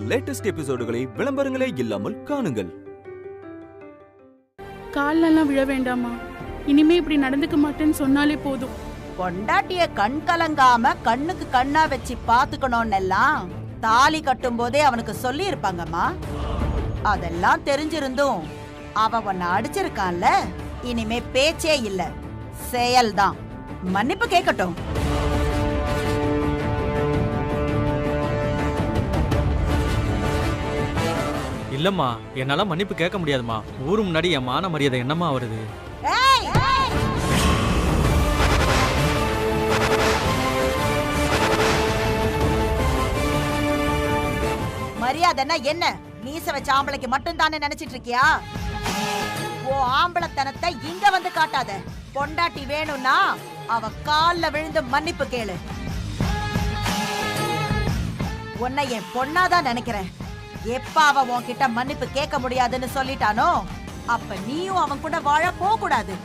Latest எபிசோடுகளை விளம்பரங்களே இல்லாமல் காணுங்கள். கால்லாம் விழ வேண்டாமா? இனிமே இப்படி நடந்துக்க மாட்டேன்னு சொன்னாலே போதும். பொண்டாட்டிய கண் கலங்காம கண்ணுக்கு கண்ணா வச்சு பாத்துக்கணும்னு எல்லாம் தாலி கட்டும் போதே அவனுக்கு சொல்லி இருப்பாங்கம்மா. அதெல்லாம் தெரிஞ்சிருந்தும் அவ உன்னை அடிச்சிருக்கான்ல, இனிமே பேச்சே இல்ல, செயல்தான். மன்னிப்பு கேட்கட்டும். இல்லம்மா, என்னால மன்னிப்பு கேட்க முடியாதுமா. ஊரு முன்னாடி என் மான மரியாதை என்னமா வருது? மரியாதைன்னா என்ன? மீச வச்ச ஆம்பளைக்கு மட்டும் தானே நினைச்சிட்டு இருக்கியா? ஓ ஆம்பளத்தனத்தை இங்க வந்து காட்டாத. பொண்டாட்டி வேணும்னா அவ கால்ல விழுந்து மன்னிப்பு கேளு. உன்னை என் பொண்ணாதான் நினைக்கிறேன். எப்ப அவ உன்கிட்ட மன்னிப்பு கேட்க முடியாதுன்னு சொல்லிட்டானோ, அப்ப நீயும் அவன் கூட வாழ போக கூடாது.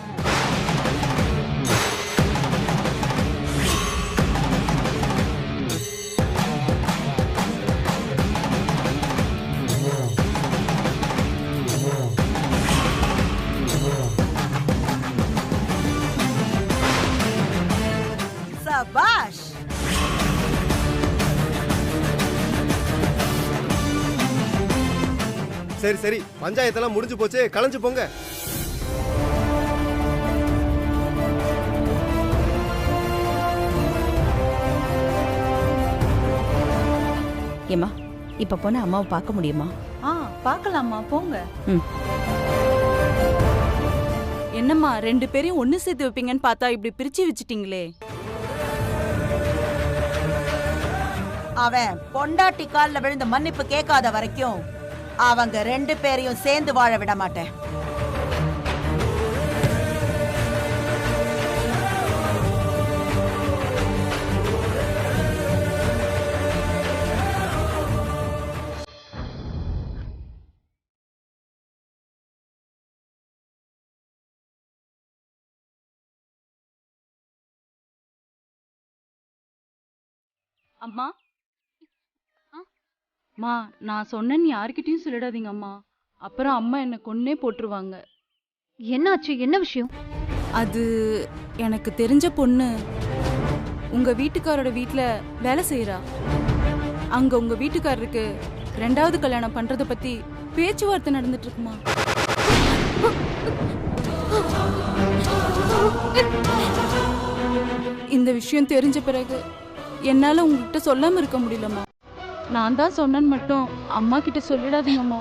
சபாஷ். சரி சரி, பஞ்சாயத்தெல்லாம் முடிஞ்சு போச்சு, கலைஞ்சு போங்க. ஏமா, இப்ப போன அம்மாவை பார்க்க முடியுமா? பார்க்கலாமா, போங்க. என்னம்மா, 2 பேரையும் ஒண்ணு சேர்த்து வைப்பீங்கன்னு பார்த்தா இப்படி பிரிச்சு வச்சிட்டீங்களே. அவன் பொண்டாட்டி கால்ல விழுந்து மன்னிப்பு கேட்காத வரைக்கும் அவங்க 2 பேரையும் சேர்ந்து வாழ விட மாட்டேன். அம்மா, அம்மா, நான் சொன்னேன்னு யார்கிட்டயும் சொல்லிடாதீங்க அம்மா. அப்புறம் அம்மா என்னை கொன்னே போட்டுருவாங்க. என்னாச்சு? என்ன விஷயம்? அது எனக்கு தெரிஞ்ச பொண்ணு உங்க வீட்டுக்காரோட வீட்டுல வேலை செய்யறா. அங்க உங்க வீட்டுக்காரருக்கு 2வது கல்யாணம் பண்றத பத்தி பேச்சுவார்த்தை நடந்துட்டு இருக்குமா. இந்த விஷயம் தெரிஞ்ச பிறகு என்னால உங்ககிட்ட சொல்லாம இருக்க முடியலம்மா. நான் தான் சொன்னேன்னு மட்டும் அம்மா கிட்ட சொல்லிடாதீங்கம்மா.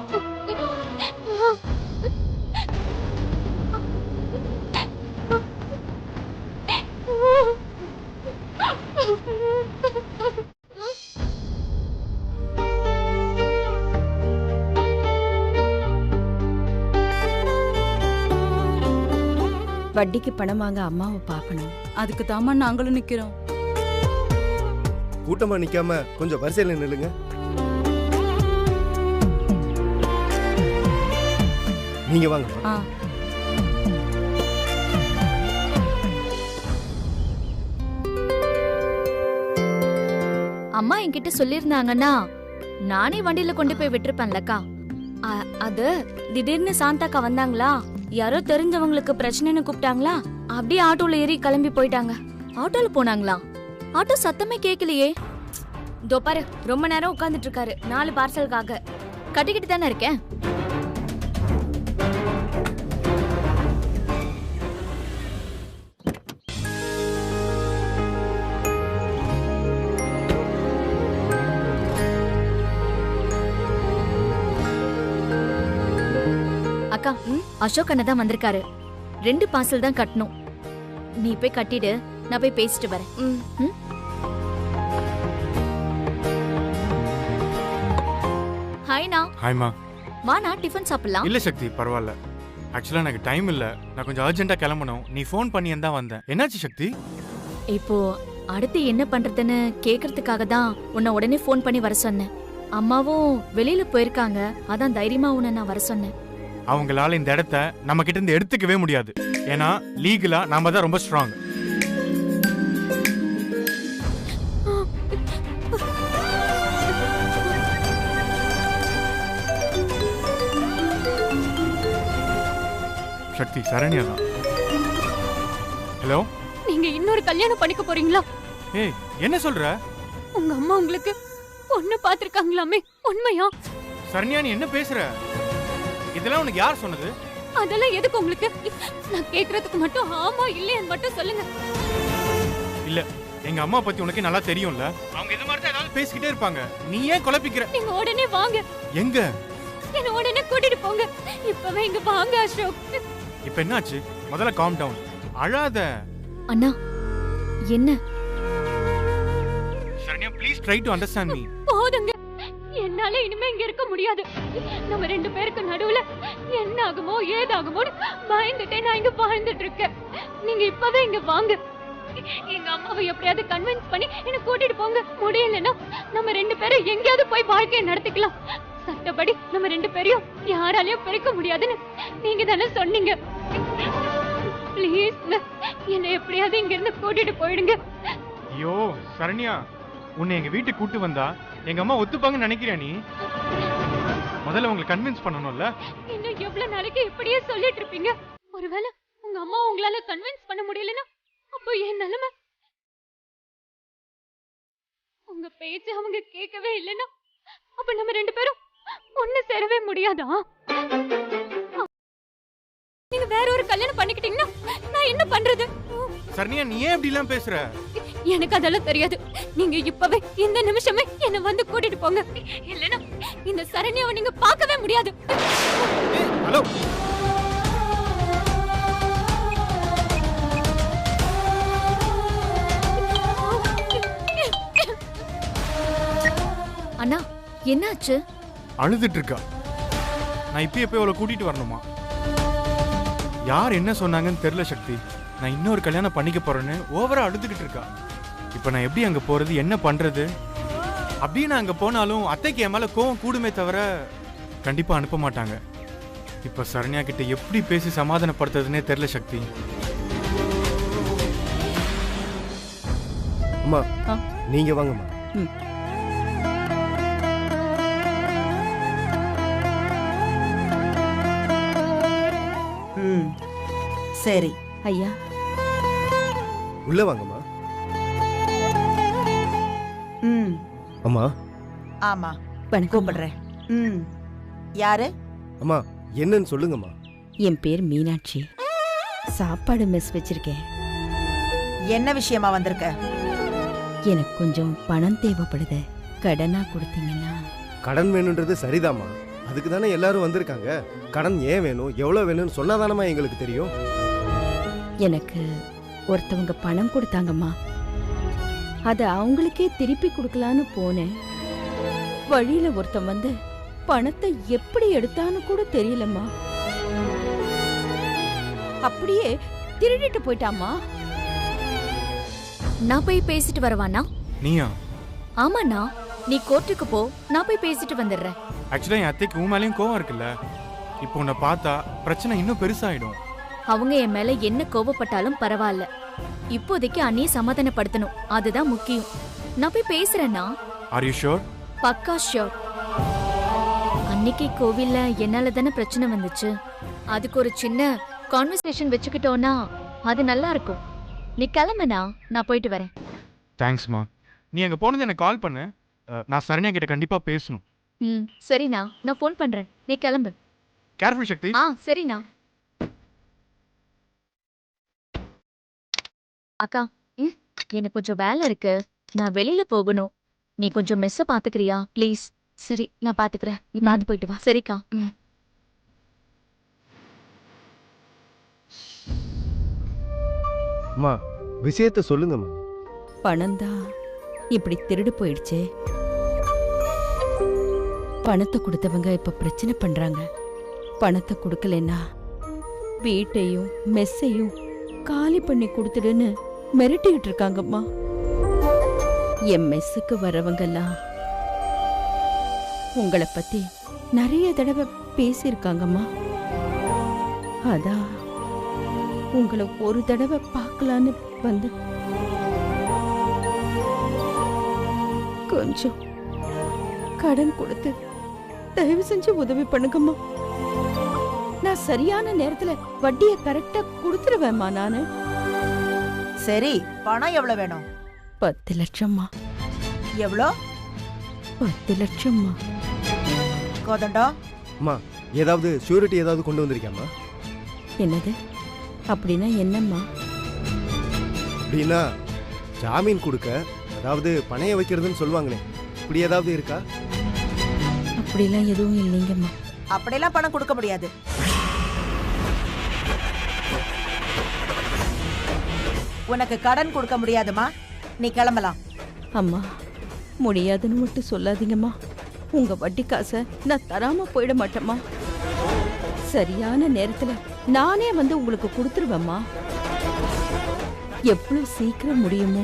வட்டிக்கு பணம் வாங்க அம்மாவை பார்க்கணும். அதுக்கு தாமா நாங்களும் நிக்கிறோம். கூட்டமா நிக்காம கொஞ்சம் வரிசையில நில்லுங்க. நீங்க வாங்க. அம்மா என்கிட்ட சொல்லிருந்தாங்கன்னா நானே வண்டியில கொண்டு போய் விட்டுருப்பேன்லக்கா. அது திடீர்னு சாந்தாக்கா வந்தாங்களா, யாரோ தெரிஞ்சவங்களுக்கு பிரச்சனைன்னு கூப்பிட்டாங்களா, அப்படியே ஆட்டோல ஏறி கிளம்பி போயிட்டாங்க. ஆட்டோல போனாங்களா? ஆட்டோ சத்தமே கேட்கலையே. இதோ பாரு, ரொம்ப நேரம் உட்கார்ந்துட்டு இருக்காரு 4 பார்சலுக்காக. கட்டிக்கிட்டு தானே இருக்கேன். அக்கா, அசோக் அண்ணா தான் வந்திருக்காரு. 2 பார்சல் தான் கட்டணும். நீ போய் கட்டிடு, நான் போய் பேசிட்டு வரேன். ஹாய்னா. ஹாய்மா. வாண்ணா, டிஃபன் சாப்பிடலாம். இல்ல சக்தி, பரவாயில்ல. ஆக்சுவலா எனக்கு டைம் இல்ல, நான் கொஞ்சம் அர்ஜென்ட்டா கிளம்பணும். நீ ஃபோன் பண்ணி தான் வந்தேன். என்னாச்சு சக்தி? இப்போ அடுத்து என்ன பண்றதுன்னு கேக்குறதுக்காக தான் உன்னை உடனே ஃபோன் பண்ணி வர சொன்னேன். அம்மாவும் வெளியில போயிருக்காங்க, அதான் தைரியமா உன்னை நான் வர சொன்னேன். அவங்களால இந்த இடத்த நம்ம கிட்ட இருந்து எடுத்துக்கவே முடியாது. ஏன்னா லீகலா நாம தான் ரொம்ப ஸ்ட்ராங். சக்தி சரண்யா தான். ஹலோ, நீங்க இன்னொரு கல்யாணம் பண்ணிக்க போறீங்களா? ஏய் என்ன சொல்ற? உங்க அம்மா உங்களுக்கு பொண்ணு பாத்திருக்காங்களாமே, உண்மையா? சரண்யா நீ என்ன பேசுற? இதெல்லாம் உனக்கு யார் சொன்னது? அதெல்லாம் எதுக்கு உங்களுக்கு? நான் கேக்குறதுக்கு மட்டும் ஆமா இல்லையான்னு மட்டும் சொல்லுங்க. இல்ல, எங்க அம்மா பத்தி உனக்கு நல்லா தெரியும்ல. அவங்க இது மாதிரி தான் ஏதாவது பேசிக்கிட்டே இருப்பாங்க. நீ ஏன் குழப்பிக்கிற? நீங்க உடனே வாங்க. எங்க? என்ன உடனே கூட்டிட்டு போங்க. இப்பவே இங்க வாங்க அசோக். இப்ப என்னாச்சு? முதல்ல காம் டவுன். அழாத. அண்ணா என்ன? Saranya please try to understand me. போதுங்க, என்னால இனிமே இங்க இருக்க முடியாது. நம்ம ரெண்டு பேருக்கு நடுவுல என்ன ஆகுமோ ஏதாகுமோன்னு பயந்துட்டே நான் இங்க வாழ்ந்துட்டு இருக்கேன். நீங்க இப்பவே இங்க வாங்க. எங்க அம்மாவை எப்படியாவது கன்வின்ஸ் பண்ணி என்ன கூட்டிட்டு போங்க. முடியலன்னா நம்ம ரெண்டு பேரும் எங்கேயாவது போய் வாழ்க்கையை நடத்திக்கலாம். சட்டப்படி நம்ம ரெண்டு பேரையும் யாராலையும் பிரிக்க முடியாதுன்னு நீங்க தானே சொன்னீங்க. ப்ளீஸ் என்னை எப்படியாவது இங்க இருந்து கூட்டிட்டு போயிடுங்க. ஐயோ சரண்யா, உன்னை எங்க வீட்டுக்கு கூட்டு வந்தா எங்க அம்மா ஒத்துப்பாங்கன்னு நினைக்கிறியா நீ? முதல்ல உங்களை கன்வின்ஸ் பண்ணணும்ல. இன்னும் எவ்வளவு நாளைக்கு இப்படியே சொல்லிட்டு இருப்பீங்க? ஒருவேளை உங்க அம்மா உங்களால கன்வின்ஸ் பண்ண முடியலன்னா அப்போ என் நிலைமை? உங்க பேச்சு அவங்க கேட்கவே இல்லைன்னா அப்ப நம்ம ரெண்டு பேரும் ஒண்ணு சேரவே முடியாதா? நீங்க வேற ஒரு கல்யாணம் பண்ணிக்கிட்டீங்கன்னா நான் என்ன பண்றது? சரண்யா நீ ஏன் இப்படி எல்லாம் பேசுற? எனக்கு அதெல்லாம் தெரியாது. நீங்க இப்பவே இந்த நிமிஷமே என்ன வந்து கூட்டிட்டு போங்க. இல்லைன்னா இந்த சரண்யாவை நீங்க பார்க்கவே முடியாது. ஹலோ, அண்ணா என்னாச்சு? அழுதுட்டு இருக்கா. நான் இப்பயே போய் அவளை கூட்டிட்டு வரணுமா? யார் என்ன சொன்னாங்கன்னு தெரியல சக்தி. நான் இன்னொரு கல்யாணம் பண்ணிக்க போறேன்னு ஓவரா அழுதுகிட்டு இருக்கா. இப்ப நான் எப்படி அங்க போறது, என்ன பண்றது? அப்படியே நான் அங்க போனாலும் அத்தைக்கு என் மேல கோவம் கூடுமே தவிர கண்டிப்பா அனுப்ப மாட்டாங்க. இப்ப சரண்யா கிட்ட எப்படி பேசி சமாதானப்படுத்துறதுன்னே தெரியல சக்தி. அம்மா நீங்க வாங்கம்மா. சரி ஐயா உள்ள வாங்கம்மா. ம் அம்மா. ஆமா வணக்கம். கூப்பிடுறேன். ம் யாரு? அம்மா என்னன்னு சொல்லுங்கம்மா. என் பேர் மீனாட்சி. சாப்பாடு மெஸ் வச்சிருக்கேன். என்ன விஷயமா வந்திருக்க? எனக்கு கொஞ்சம் பணம் தேவைப்படுது. கடனா கொடுத்தீங்கன்னா. கடன் வேணுன்றது சரிதாம்மா. அதுக்கு தானே எல்லாரும் வந்திருக்காங்க. கடன் ஏன் வேணும், எவ்வளவு வேணும்னு சொன்னாதானம்மா எங்களுக்கு தெரியும். எனக்கு ஒருத்தவங்க பணம் கொடுத்தாங்கம்மா. அத அவங்களுக்கே திருப்பி கொடுக்கலான்னு போனேன். வழியில ஒருத்தன் வந்து பணத்தை எப்படி எடுத்தான்னு கூட தெரியலம்மா. அப்படியே திருடிட்டு போயிட்டாமா. நான் போய் பேசிட்டு வரவானா? நீயா? ஆமாண்ணா, நீ கோர்ட்டுக்கு போ, நான் போய் பேசிட்டு வந்துடுறேன். ஆக்சுவலா என் அத்தைக்கு உன் மேலேயும் கோவம் இருக்குல்ல. இப்போ உன்னை பார்த்தா பிரச்சனை இன்னும் பெருசாயிடும். அவங்க என் மேல என்ன கோவப்பட்டாலும் பரவாயில்ல. இப்போதைக்கு அண்ணியை சமாதானப்படுத்தணும், அதுதான் முக்கியம். நான் போய் பேசுறேன்னா. Are you sure? பக்கா ஷூர். அன்னைக்கு கோவில்ல என்னால தானே பிரச்சனை வந்துச்சு. அதுக்கு ஒரு சின்ன கான்வர்சேஷன் வச்சுக்கிட்டோன்னா அது நல்லா இருக்கும். நீ கிளம்புனா நான் போயிட்டு வரேன். தேங்க்ஸ்மா. நீ அங்க போனது எனக்கு கால் பண்ணு. நான் சரண்யா கிட்ட கண்டிப்பா பேசணும். சரிண்ணா, நான் ஃபோன் பண்றேன். நீ கிளம்பு. கேர்ஃபுல் சக்தி. சரிண்ணா. அக்கா, எனக்கு கொஞ்சம் வேலை இருக்கு, நான் வெளியில போகணும். நீ கொஞ்சம் மெஸ்ஸ பாத்துக்கிறியா ப்ளீஸ்? சரி, நான் பாத்துக்கிறேன். நீ பார்த்து போயிட்டு வா. சரிக்கா. அம்மா விஷயத்த சொல்லுங்கம்மா. பணம் தான் இப்படி திருடு போயிடுச்சே. பணத்தை கொடுத்தவங்க இப்ப பிரச்சனை பண்றாங்க. பணத்தை கொடுக்கலன்னா வீட்டையும் மெஸ்ஸையும் காலி பண்ணி கொடுத்துடுன்னு மிரட்டிக்கிட்டு இருக்காங்கம்மா. என் மெஸ்ஸுக்கு வரவங்கெல்லாம் உங்களை பத்தி நிறைய தடவை பேசியிருக்காங்கம்மா. அதான் உங்களை ஒரு தடவை பார்க்கலான்னு வந்து கொஞ்சம் கடன் கொடுத்து தயவு செஞ்சு உதவி பண்ணுங்கம்மா. நான் சரியான நேரத்துல வட்டியை கரெக்டா கொடுத்துருவேம்மா நானு. சரி, பணம் எவ்வளவு வேணும்? 10 லட்சம்மா. எவ்வளோ? 10 லட்சம்மா. கோதண்டம், அம்மா ஏதாவது ஷூரிட்டி ஏதாவது கொண்டு வந்திருக்கியாம்மா? என்னது? அப்படின்னா என்னம்மா? அப்படின்னா ஜாமீன் கொடுக்க, அதாவது பணைய வைக்கிறதுன்னு சொல்லுவாங்களே, இப்படி ஏதாவது இருக்கா? அப்படிலாம் எதுவும் இல்லைங்கம்மா. அப்படியெல்லாம் பணம் கொடுக்க முடியாது. உனக்கு கடன் கொடுக்க முடியாதுமா, நீ கிளம்பலாம். அம்மா முடியாதுன்னு மட்டும் சொல்லாதீங்கம்மா. உங்க வட்டி காசை நான் தராம போயிட மாட்டேம்மா. சரியான நேரத்துல நானே வந்து உங்களுக்கு கொடுத்துருவேம்மா. எவ்வளவு சீக்கிரம் முடியுமோ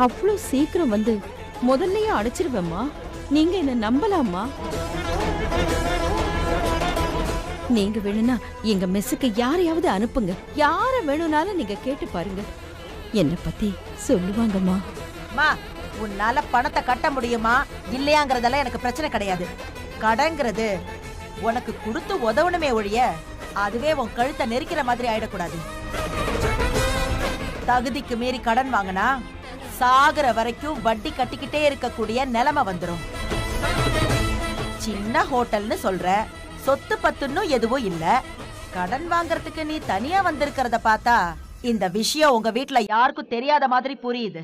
அவ்வளவு சீக்கிரம் வந்து முதல்லயே அடைச்சிருவேம்மா. நீங்க என்ன நம்பலாமா? நீங்க வேணும்னா எங்க மெஸ்ஸுக்கு யாரையாவது அனுப்புங்க. யார வேணும்னாலும் நீங்க கேட்டு பாருங்க, என்ன பத்தி சொல்லுவாங்கம்மா. மா, உன்னால பணத்தை கட்ட முடியுமா இல்லையாங்கிறதெல்லாம் எனக்கு பிரச்சனை கிடையாது. கடன்கிறது உனக்கு கொடுத்து உதவணுமே ஒழிய அதுவே உன் கழுத்தை நெரிக்கிற மாதிரி ஆயிடக்கூடாது. தகுதிக்கு மீறி கடன் வாங்கினா சாகுற வரைக்கும் வட்டி கட்டிக்கிட்டே இருக்கக்கூடிய நிலைமை வந்துடும். சின்ன ஹோட்டல்னு சொல்ற, சொத்து பத்துன்னு எதுவும் இல்ல. கடன் வாங்கறதுக்கு நீ தனியா வந்திருக்கிறத பார்த்தா இந்த விஷயம் உங்க வீட்ல யாருக்கும் தெரியாத மாதிரி புரியுது.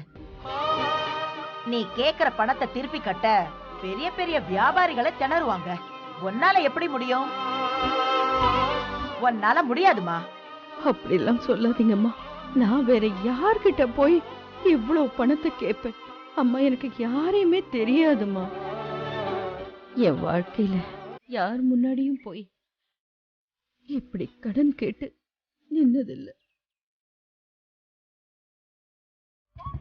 நீ கேக்குற பணத்தை திருப்பி கட்ட பெரிய பெரிய வியாபாரிகளை திணறுவாங்க. உன்னால எப்படி முடியும்? உன்னால முடியாதுமா. அப்படிலாம் சொல்லாதீங்கம்மா. நான் வேற யார்கிட்ட போய் இவ்வளவு பணத்தை கேட்பேன்? அம்மா, எனக்கு யாரையுமே தெரியாதுமா. என் வாழ்க்கையில யார் முன்னாடியும் போய் இப்படி கடன் கேட்டு நின்னதில்லை.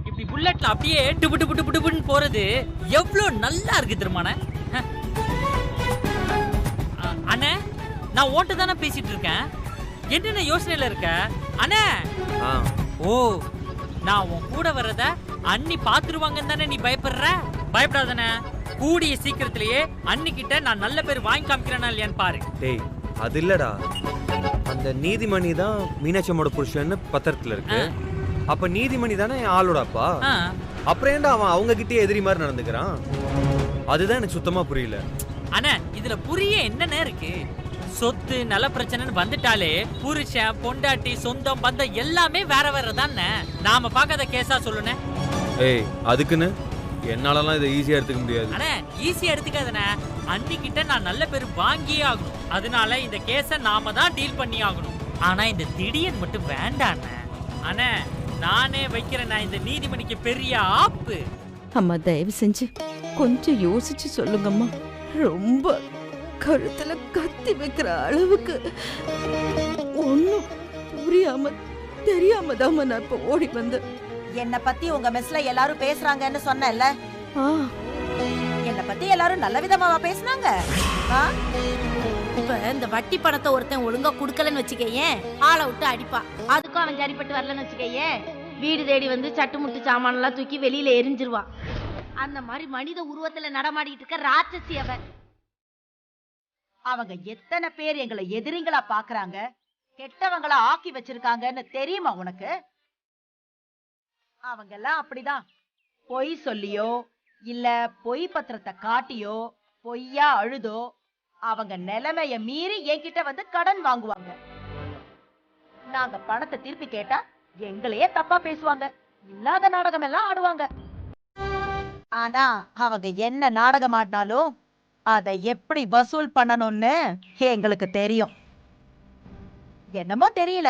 இப்படி புல்லட்ல அப்படியே டுபு டுபு டுபு டுபுன்னு போறது எவ்வளவு நல்லா இருக்கு தெரியுமாண்ணே. அண்ணே, நான் ஓட்ட தானே பேசிட்டு இருக்கேன். என்னென்ன யோசனையில இருக்க அண்ணே? ஓ, நான் உன் கூட வர்றத அண்ணி பாத்துருவாங்கன்னு தானே நீ பயப்படுற? பயப்படாதானே. கூடிய சீக்கிரத்திலேயே அண்ணி கிட்ட நான் நல்ல பேர் வாங்கி காமிக்கிறேன்னா இல்லையான்னு பாரு. டேய், அது இல்லடா, அந்த நீதிமணி தான் மீனாட்சியோட புருஷன்னு பத்திரத்துல இருக்கு. அப்ப நீதிமணி தானே ஆளோட அப்பா. அப்புறம் ஏன்டா அவன் அவங்க கிட்டே எதிரி மாதிரி நடந்துக்கிறான்? அதுதான் எனக்கு சுத்தமா புரியல. அண்ணா, இதுல புரிய என்னன்னு இருக்கு? சொத்து நல பிரச்சனைன்னு வந்துட்டாலே புருஷன் பொண்டாட்டி சொந்தம் பந்தம் எல்லாமே வேற வேற தானே. நாம பார்க்காத கேஸா சொல்லுனே. ஏய், அதுக்குன்னு என்னாலலாம் இதை ஈஸியா எடுத்துக்க முடியாது. அண்ணா, ஈஸியா எடுத்துக்காதண்ணே. அண்ணி கிட்ட நான் நல்ல பேர் வாங்கியே ஆகணும். அதனால இந்த கேஸை நாம தான் டீல் பண்ணி ஆகணும். ஆனா இந்த திடீர்னு மட்டும் வேண்டாம் அண்ணா. நானே வைக்கிறேன் இந்த நீதிமணிக்கு பெரிய ஆப்பு. அம்மா, தயவு செஞ்சு கொஞ்சம் யோசிச்சு சொல்லுங்கம்மா. ரொம்ப கழுத்துல கத்தி வைக்கிற அளவுக்கு ஒண்ணும் புரியாம தெரியாம தான் நான் இப்ப ஓடி வந்தேன். என்ன பத்தி உங்க மெஸ்ல எல்லாரும் பேசுறாங்கன்னு சொன்னேன்ல. என்ன பத்தி எல்லாரும் நல்ல விதமாவா பேசுனாங்க? இப்ப இந்த வட்டி பணத்தை ஒருத்தன் ஒழுங்கா குடுக்கலன்னு வச்சுக்கேன், ஆளை விட்டு அடிப்பா. அதுக்கும் அவன் சரிப்பட்டு வரலன்னு வச்சுக்கேன், வீடு தேடி வந்து சட்டுமுட்டு சாமான எல்லாம் தூக்கி வெளியில எரிஞ்சிருவா. அந்த மாதிரி மனித உருவத்துல நடமாடிட்டு இருக்க ராட்சசி அவன். அவங்க எத்தனை பேர் எங்களை எதிரிங்களா பாக்குறாங்க, கெட்டவங்களா ஆக்கி வச்சிருக்காங்கன்னு தெரியுமா உனக்கு? அவங்க எல்லாம் அப்படிதான். பொய் சொல்லியோ இல்ல பொய் பத்திரத்தை காட்டியோ பொய்யா அழுதோ அவங்க நிலைமைய மீறி என்கிட்ட வந்து கடன் வாங்குவாங்க. நாங்க பணத்தை திருப்பி கேட்டா எங்களையே தப்பா பேசுவாங்க, இல்லாத நாடகம் எல்லாம் ஆடுவாங்க. ஆனா அவங்க என்ன நாடகம் ஆடினாலும் அதை எப்படி வசூல் பண்ணணும்னு எங்களுக்கு தெரியும். என்னமோ தெரியல,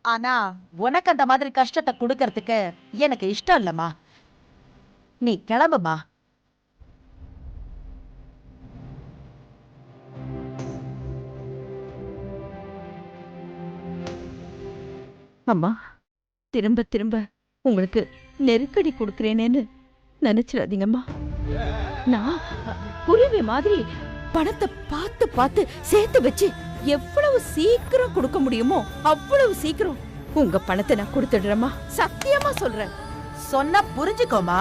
ஆனா உனக்கு அந்த மாதிரி கஷ்டத்தை கொடுக்கறதுக்கு எனக்கு இஷ்டம் இல்லம்மா. நீ கிளம்புமா. அம்மா, திரும்ப திரும்ப உங்களுக்கு நெருக்கடி கொடுக்கிறேனேன்னு நினைச்சிடாதீங்கம்மா. நான் குருவி மாதிரி பணத்தை பார்த்து பார்த்து சேர்த்து வச்சு எவ்வளவு சீக்கிரம் கொடுக்க முடியுமோ அவ்வளவு சீக்கிரம் உங்க பணத்தை நான் கொடுத்துடுறேம்மா. சத்தியமா சொல்றேன். சொன்னா புரிஞ்சுக்கோமா.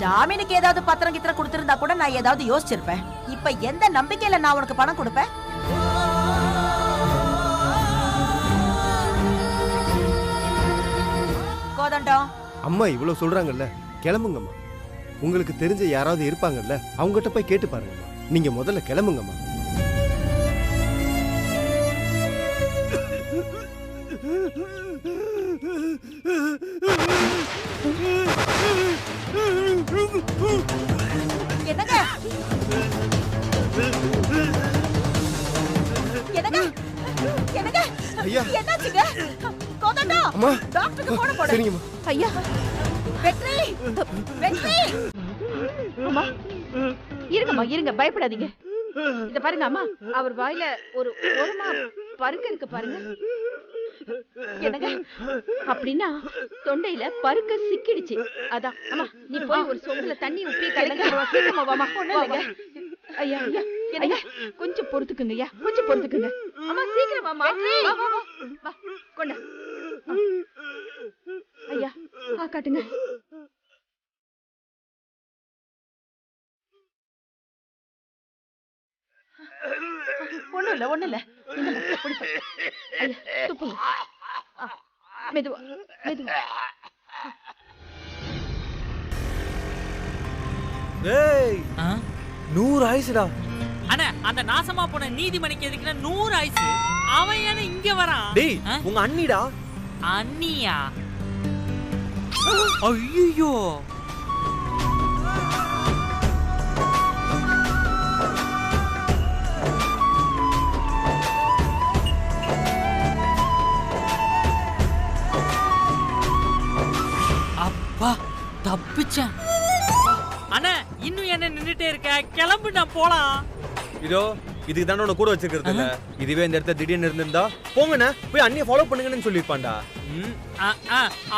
ஜாமீனுக்கு ஏதாவது பத்திரம் கித்திரம் கொடுத்திருந்தா கூட நான் ஏதாவது யோசிச்சிருப்பேன். இப்ப எந்த நம்பிக்கையில நான் உனக்கு பணம் கொடுப்பேன்? கோதண்டம்? அம்மா இவ்வளவு சொல்றாங்கல்ல, கிளம்புங்கம்மா. உங்களுக்கு தெரிஞ்ச யாராவது இருப்பாங்கல்ல, அவங்ககிட்ட போய் கேட்டு பாருங்கம்மா. நீங்க முதல்ல கிளம்புங்கம்மா. என்னங்க என்னங்க என்னங்க ஐயா. என்னாச்சுங்க? கோதண்டம், அம்மா. டாக்டருக்கு போன போடு. சரிங்கம்மா. ஐயா, வெற்றி வெற்றி. அம்மா இருங்கம்மா, இருங்க, பயப்படாதீங்க. இத பாருங்க அம்மா, அவர் வாயில ஒரு ஓரமா பருக்க இருக்கு பாருங்க. என்னங்க அப்படின்னா தொண்டையில பருக்க சிக்கிடுச்சு. அதான் அம்மா, நீ போய் ஒரு சொம்புல தண்ணி ஊத்தி கலங்க. சீக்கிரமா வாமா. வாங்க ஐயா. ஐயா ஐயா, கொஞ்சம் பொறுத்துக்குங்க ஐயா, கொஞ்சம் பொறுத்துக்குங்க. அம்மா சீக்கிரம் வாமா. வா வா வா வா, கொண்டா ஐயா. காட்டுங்க. ஒண்ணும் இல்ல. ஐயா துப்புங்க. மெதுவா மெதுவா. ஏய் 100 ஆயிசுடா. அண்ணா, அந்த நாசமா போன நீதிமணிக்கு எதுக்குன்னா 100 ஆயிசு. அவன் ஏன்னா இங்க வரான்? டேய், உங்க அண்ணிடா. அண்ணியா? ஐயோ, அப்பா தப்பிச்சேன். அண்ணா, இன்னும் என்ன நின்னுட்டே இருக்க? கிளம்பு, நான் போலாம். இதோ இதுக்கு தானே உன்னை கூட வச்சிருக்கிறது இல்ல. இதுவே இந்த இடத்துல திடீர்னு இருந்திருந்தா போங்கண்ணே, போய் அண்ணியை ஃபாலோ பண்ணுங்கன்னு சொல்லியிருப்பான்டா.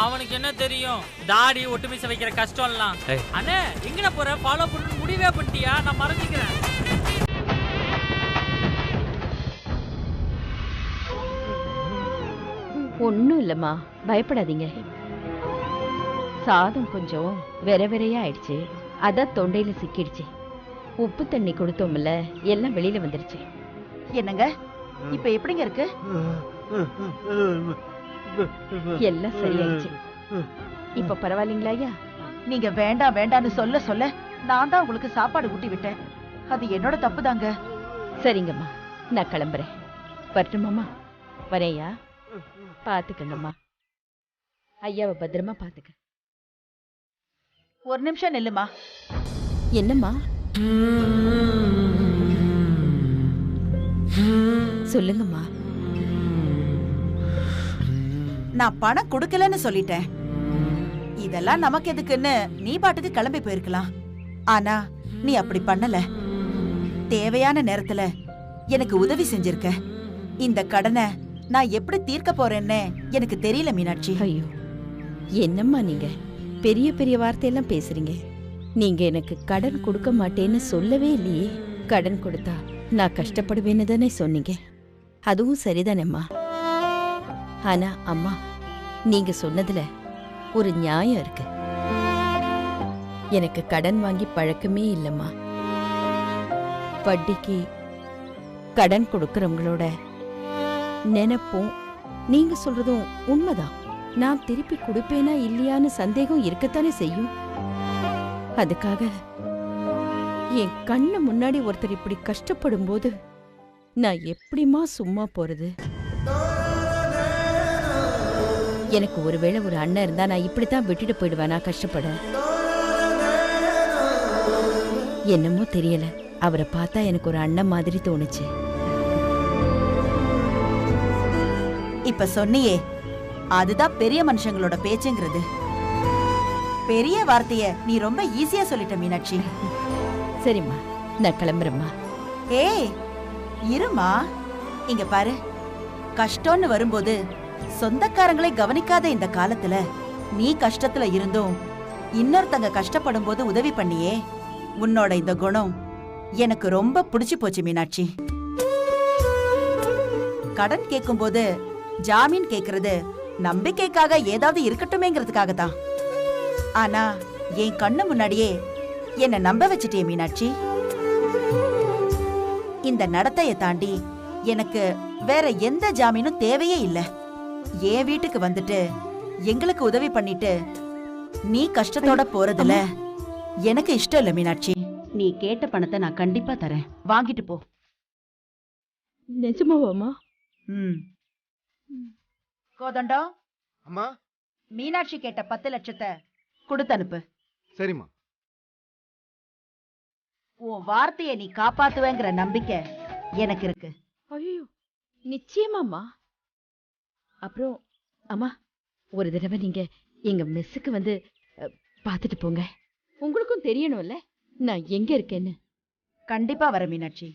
அவனுக்கு என்ன தெரியும் தாடி ஒட்டுமிச வைக்கிற கஷ்டம்லாம். அண்ணே, எங்கட போற? ஃபாலோ பண்ணு முடிவே பண்ணிட்டியா? நான் மறந்துக்கிறேன். ஒன்னும் இல்லம்மா, பயப்படாதீங்க. சாதம் கொஞ்சம் வெறையா ஆயிடுச்சு, அதான் தொண்டையில சிக்கிடுச்சு. உப்பு தண்ணி கொடுத்தோம்ல, எல்லாம் வெளியில வந்துருச்சு. என்னங்க இப்ப எப்படிங்க இருக்கு? எல்லாம் சரியாயிடுச்சு. இப்ப பரவாயில்லைங்களா ஐயா? நீங்க வேண்டாம் வேண்டான்னு சொல்ல சொல்ல நான் தான் உங்களுக்கு சாப்பாடு ஊட்டி விட்டேன். அது என்னோட தப்பு தாங்க. சரிங்கம்மா, நான் கிளம்புறேன். வரட்டுமாம்மா? வரேயா? பாத்துக்கங்கம்மா. ஐயாவை பத்திரமா பாத்துக்க. ஒரு நிமிஷம் நில்லுமா. என்னம்மா? சொல்லுங்கம்மா. நான் பணம் கொடுக்கலன்னு சொல்லிட்டேன். இதெல்லாம் நமக்கு எதுக்குன்னு நீ பாட்டுக்கு கிளம்பி போயிருக்கலாம். ஆனா நீ அப்படி பண்ணல. தேவையான நேரத்துல எனக்கு உதவி செஞ்சிருக்க. இந்த கடனை நான் எப்படி தீர்க்க போறேன்னு எனக்கு தெரியல மீனாட்சி. ஐயோ, என்னம்மா நீங்க பெரிய பெரிய வார்த்தையெல்லாம் பேசுறீங்க. நீங்க எனக்கு கடன் கொடுக்க மாட்டேன்னு சொல்லவே இல்லையே. கடன் கொடுத்தா நான் கஷ்டப்படுவேன்னு தானே சொன்னீங்க. அதுவும் சரிதானேம்மா. ஆனா அம்மா, நீங்க சொன்னதுல ஒரு நியாயம் இருக்கு. எனக்கு கடன் வாங்கி பழக்கமே இல்லம்மா. வட்டிக்கு கடன் கொடுக்கறவங்களோட நினைப்பும் நீங்க சொல்றதும் உண்மைதான். நான் திருப்பி கொடுப்பேனா இல்லையான்னு சந்தேகம் இருக்கத்தானே செய்யும். அதுக்காக என் கண்ணு முன்னாடி ஒருத்தர் இப்படி கஷ்டப்படும் போது நான் எப்படிமா சும்மா போறது? எனக்கு ஒருவேளை ஒரு அண்ணன் இருந்தா நான் இப்படித்தான் விட்டுட்டு போயிடுவேனா கஷ்டப்பட? என்னமோ தெரியல, அவரை பார்த்தா எனக்கு ஒரு அண்ணன் மாதிரி தோணுச்சு. இப்ப சொன்னியே, அதுதான் பெரிய மனுஷங்களோட பேச்சுங்கிறது. பெரிய வார்த்தைய நீ ரொம்ப ஈஸியா சொல்லிட்ட மீனாட்சி. சரிம்மா, நான் கிளம்புறேம்மா. ஏய் இருமா, இங்க பாரு. கஷ்டம்னு வரும்போது சொந்தக்காரங்களை கவனிக்காத இந்த காலத்துல நீ கஷ்டத்துல இருந்தும் இன்னொருத்தங்க கஷ்டப்படும் போது உதவி பண்ணியே, உன்னோட இந்த குணம் எனக்கு ரொம்ப பிடிச்சு போச்சு மீனாட்சி. கடன் கேட்கும் போது ஜாமீன் கேக்குறது நம்பிக்கைக்காக ஏதாவது இருக்கட்டுமேங்கிறதுக்காக தான். ஆனா என் கண்ணு முன்னாடியே என்ன நம்ப வச்சிட்டியே மீனாட்சி. இந்த நடத்தைய தாண்டி எனக்கு வேற எந்த ஜாமீனும் தேவையே இல்ல. என் வீட்டுக்கு வந்துட்டு எங்களுக்கு உதவி பண்ணிட்டு நீ கஷ்டத்தோட போறதுல எனக்கு இஷ்டம் இல்ல மீனாட்சி. நீ கேட்ட பணத்தை நான் கண்டிப்பா தரேன், வாங்கிட்டு போ. நிஜமாவாமா? கோதண்டம், அம்மா மீனாட்சி கேட்ட 10 லட்சத்தை கொடுத்து அனுப்பு. சரிம்மா. உன் வார்த்தையை நீ காப்பாத்துவேங்கிற நம்பிக்கை எனக்கு இருக்கு. ஐயோ, நிச்சயமாம்மா. அப்புறம் அம்மா, ஒரு தடவை நீங்க எங்க மெஸ்ஸுக்கு வந்து பாத்துட்டு போங்க. உங்களுக்கும் தெரியணும்ல நான் எங்க இருக்கேன்னு. கண்டிப்பா வர மீனாட்சி.